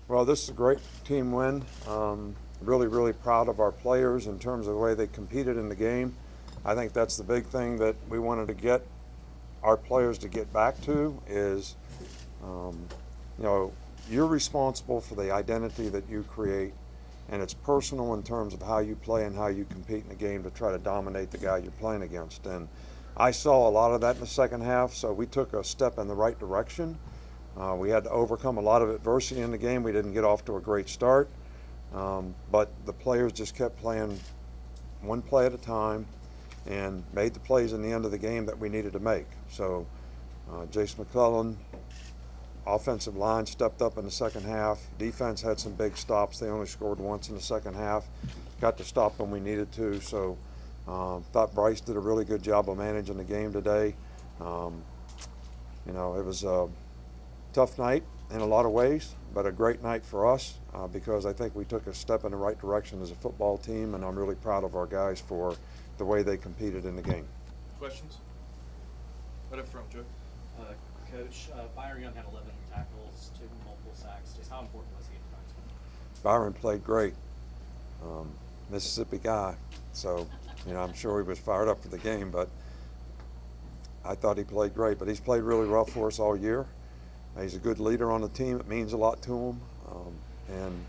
Well, this is a great team win. Really, really proud of our players in terms of the way they competed in the game. I think that's the big thing that we wanted to get our players to get back to is, um, you know, you're responsible for the identity that you create, and it's personal in terms of how you play and how you compete in the game to try to dominate the guy you're playing against. And I saw a lot of that in the second half, so we took a step in the right direction. We had to overcome a lot of adversity in the game. We didn't get off to a great start, but the players just kept playing one play at a time and made the plays in the end of the game that we needed to make. So Jason McClellan, offensive line stepped up in the second half. Defense had some big stops. They only scored once in the second half. Got to stop when we needed to. So thought Bryce did a really good job of managing the game today. Um, it was a tough night in a lot of ways, but a great night for us because I think we took a step in the right direction as a football team, and I'm really proud of our guys for the way they competed in the game. Questions? Right up front, Joe. Uh, Coach, Byron Young had 11 tackles, 2 multiple sacks. Just how important was he at times? Byron played great. Mississippi guy, so I'm sure he was fired up for the game, but I thought he played great. But he's played really well for us all year. He's a good leader on the team. It means a lot to him, and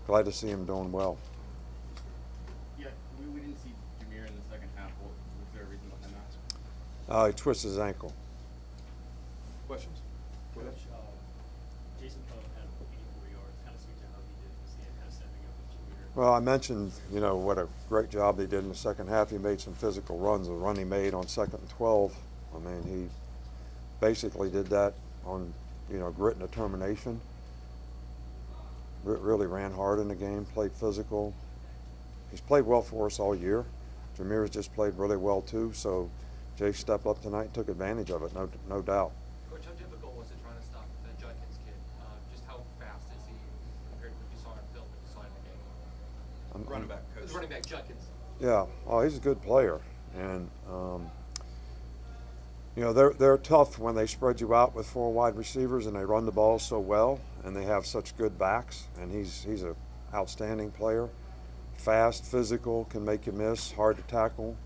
glad to see him doing well. Yeah, we didn't see Jameer in the second half. Was there a reason behind that? He twisted his ankle. Questions? Go ahead. Coach, Jason Poe had 84 yards. Kind of speak to how he did this game, kind of stepping up with Jameer. Well, I mentioned, what a great job they did in the second half. He made some physical runs. The run he made on 2nd and 12, I mean, he basically did that on, grit and determination. Really ran hard in the game, played physical. He's played well for us all year. Jameer's just played really well too, so Jay stepped up tonight and took advantage of it, no doubt. Coach, how difficult was it trying to stop the Judkins kid? Just how fast is he compared to what you saw in film, what you saw in the game? Running back, Coach. Running back Judkins. Yeah, he's a good player, and they're tough when they spread you out with 4 wide receivers and they run the ball so well, and they have such good backs. And he's an outstanding player, fast, physical, can make you miss, hard to tackle,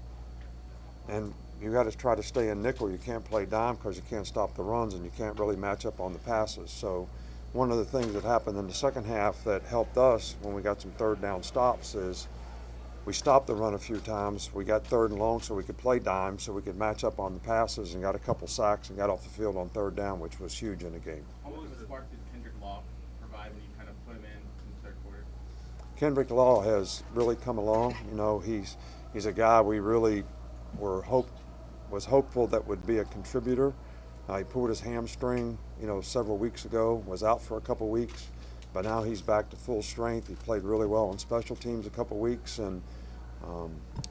and you got to try to stay in nickel. You can't play dime because you can't stop the runs and you can't really match up on the passes. So one of the things that happened in the second half that helped us when we got some third down stops is we stopped the run a few times. We got 3rd and long so we could play dime, so we could match up on the passes, and got a couple sacks and got off the field on 3rd down, which was huge in the game. How much of a spark did Kendrick Law provide when you kind of put him in the 3rd quarter? Kendrick Law has really come along. He's a guy we really was hopeful that would be a contributor. He pulled his hamstring, several weeks ago, was out for a couple weeks, but now he's back to full strength. He played really well on special teams a couple weeks, and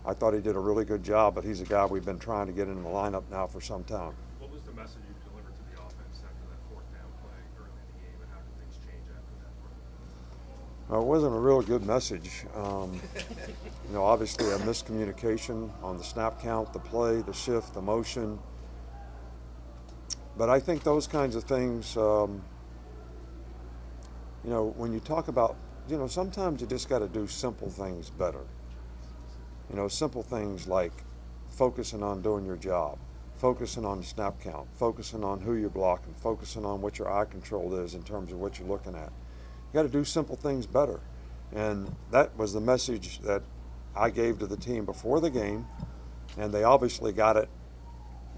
I thought he did a really good job, but he's a guy we've been trying to get in the lineup now for some time. What was the message you delivered to the offense after that 4th down play early in the game, and how did things change after that? It wasn't a real good message. Obviously a miscommunication on the snap count, the play, the shift, the motion. But I think those kinds of things, when you talk about, sometimes you just got to do simple things better. Simple things like focusing on doing your job, focusing on the snap count, focusing on who you're blocking, focusing on what your eye control is in terms of what you're looking at. You got to do simple things better. And that was the message that I gave to the team before the game, and they obviously got it,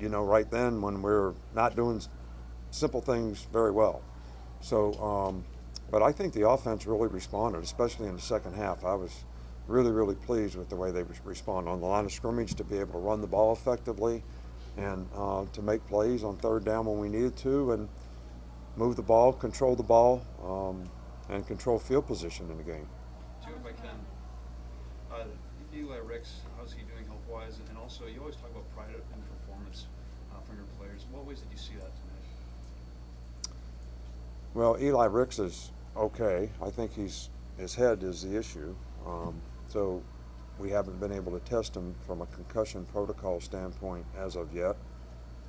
right then when we're not doing simple things very well. So, but I think the offense really responded, especially in the second half. I was really, really pleased with the way they responded on the line of scrimmage to be able to run the ball effectively and to make plays on 3rd down when we needed to, and move the ball, control the ball, and control field position in the game. Two, if I can. Eli Ricks, how's he doing health-wise? And also, you always talk about pride and performance from your players. In what ways did you see that tonight? Well, Eli Ricks is okay. I think his head is the issue. So we haven't been able to test him from a concussion protocol standpoint as of yet.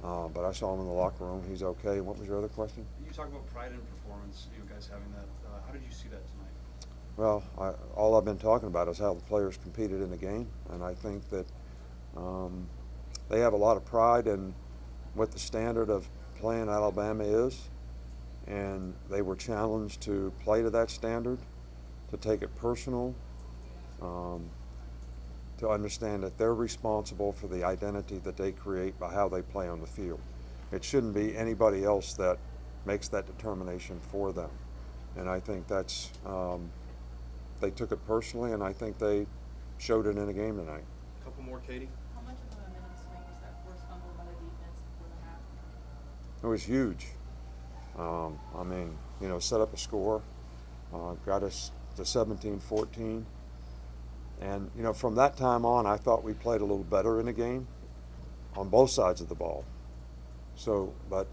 But I saw him in the locker room. He's okay. What was your other question? You talk about pride in performance, you know, guys having that. How did you see that tonight? Well, all I've been talking about is how the players competed in the game, and I think that they have a lot of pride in what the standard of playing Alabama is, and they were challenged to play to that standard, to take it personal, to understand that they're responsible for the identity that they create by how they play on the field. It shouldn't be anybody else that makes that determination for them. And I think that's, they took it personally, and I think they showed it in the game tonight. Couple more, Katie. How much of a momentum swing was that forced fumble by the defense before the half? It was huge. I mean, you know, set up a score, got us to 17-14. And, you know, from that time on, I thought we played a little better in the game on both sides of the ball. So, but,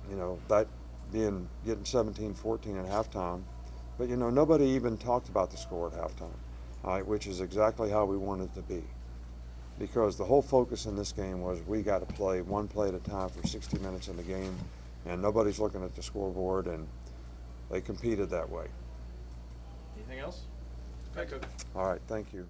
you know, that getting 17-14 at halftime, but, you know, nobody even talked about the score at halftime, which is exactly how we wanted it to be. Because the whole focus in this game was we got to play one play at a time for 60 minutes in the game, and nobody's looking at the scoreboard, and they competed that way. Anything else? Okay, Coach. All right, thank you.